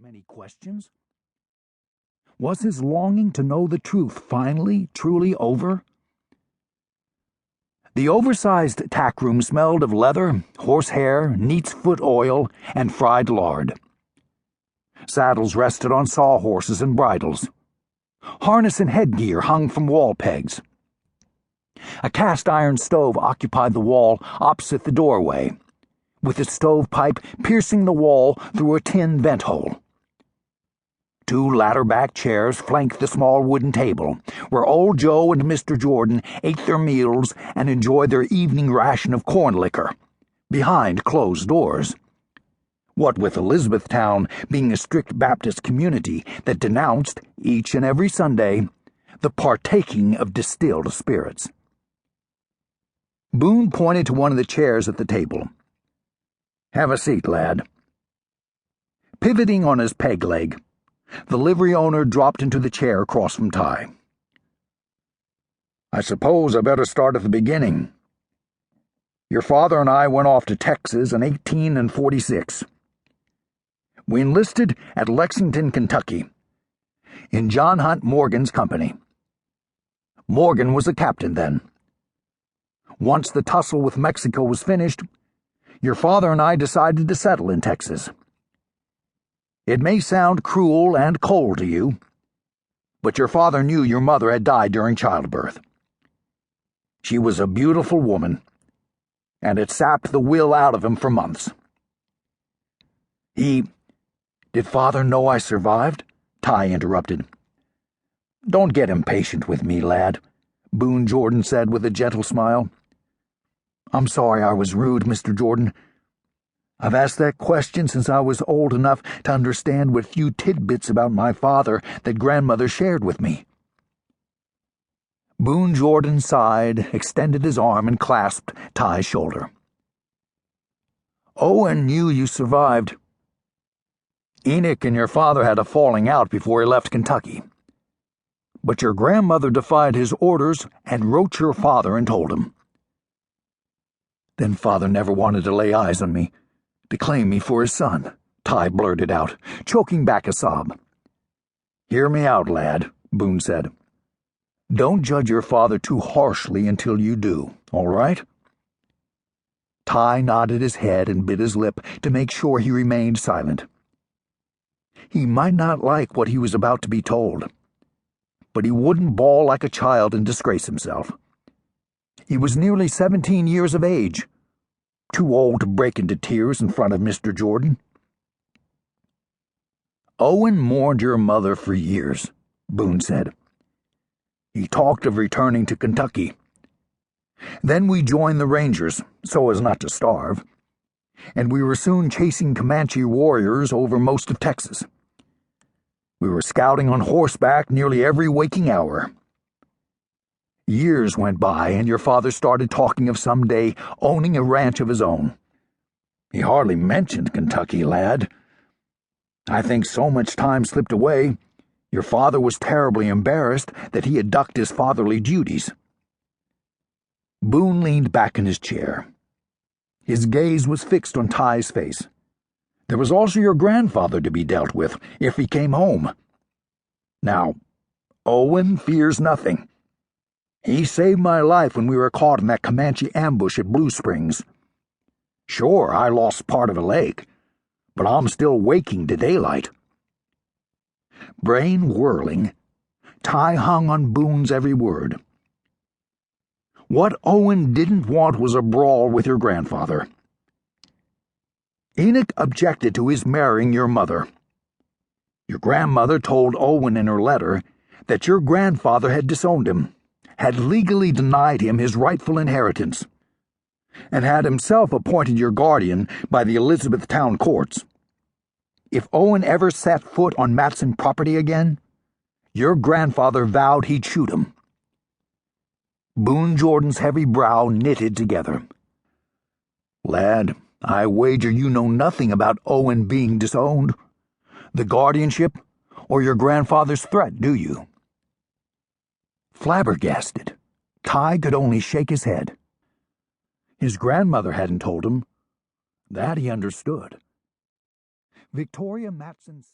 many questions? Was his longing to know the truth finally, truly over? The oversized tack room smelled of leather, horsehair, neat's foot oil, and fried lard. Saddles rested on sawhorses and bridles. Harness and headgear hung from wall pegs. A cast-iron stove occupied the wall opposite the doorway, with its stovepipe piercing the wall through a tin vent hole. Two ladder-back chairs flanked the small wooden table, where Old Joe and Mr. Jordan ate their meals and enjoyed their evening ration of corn liquor, behind closed doors. What with Elizabethtown being a strict Baptist community that denounced, each and every Sunday, the partaking of distilled spirits. Boone pointed to one of the chairs at the table. "Have a seat, lad." Pivoting on his peg leg, the livery owner dropped into the chair across from Ty. "I suppose I better start at the beginning. Your father and I went off to Texas in 1846. We enlisted at Lexington, Kentucky, in John Hunt Morgan's company. Morgan was a captain then. Once the tussle with Mexico was finished, your father and I decided to settle in Texas. It may sound cruel and cold to you, but your father knew your mother had died during childbirth. She was a beautiful woman, and it sapped the will out of him for months. Did Father know I survived?" Ty interrupted. "Don't get impatient with me, lad," Boone Jordan said with a gentle smile. "I'm sorry I was rude, Mr. Jordan. I've asked that question since I was old enough to understand what few tidbits about my father that grandmother shared with me." Boone Jordan sighed, extended his arm, and clasped Ty's shoulder. "Owen knew you survived. Enoch and your father had a falling out before he left Kentucky. But your grandmother defied his orders and wrote your father and told him. Then Father never wanted to lay eyes on me, to claim me for his son," Ty blurted out, choking back a sob. "Hear me out, lad," Boone said. "Don't judge your father too harshly until you do, all right?" Ty nodded his head and bit his lip to make sure he remained silent. He might not like what he was about to be told, but he wouldn't bawl like a child and disgrace himself. He was nearly 17 years of age, too old to break into tears in front of Mr. Jordan. "Owen mourned your mother for years," Boone said. "He talked of returning to Kentucky. Then we joined the Rangers, so as not to starve, and we were soon chasing Comanche warriors over most of Texas. We were scouting on horseback nearly every waking hour. Years went by, and your father started talking of someday owning a ranch of his own. He hardly mentioned Kentucky, lad. I think so much time slipped away, your father was terribly embarrassed that he had ducked his fatherly duties." Boone leaned back in his chair. His gaze was fixed on Ty's face. There was also your grandfather to be dealt with if he came home. Now, Owen fears nothing. He saved my life when we were caught in that Comanche ambush at Blue Springs. Sure, I lost part of a leg, but I'm still waking to daylight." Brain whirling, Ty hung on Boone's every word. What Owen didn't want was a brawl with your grandfather. Enoch objected to his marrying your mother. Your grandmother told Owen in her letter that your grandfather had disowned him, had legally denied him his rightful inheritance, and had himself appointed your guardian by the Elizabethtown courts. If Owen ever set foot on Matson property again, your grandfather vowed he'd shoot him. Boone Jordan's heavy brow knitted together. "Lad, I wager you know nothing about Owen being disowned, the guardianship, or your grandfather's threat, do you?" Flabbergasted, Ty could only shake his head. His grandmother hadn't told him. That he understood. Victoria Matson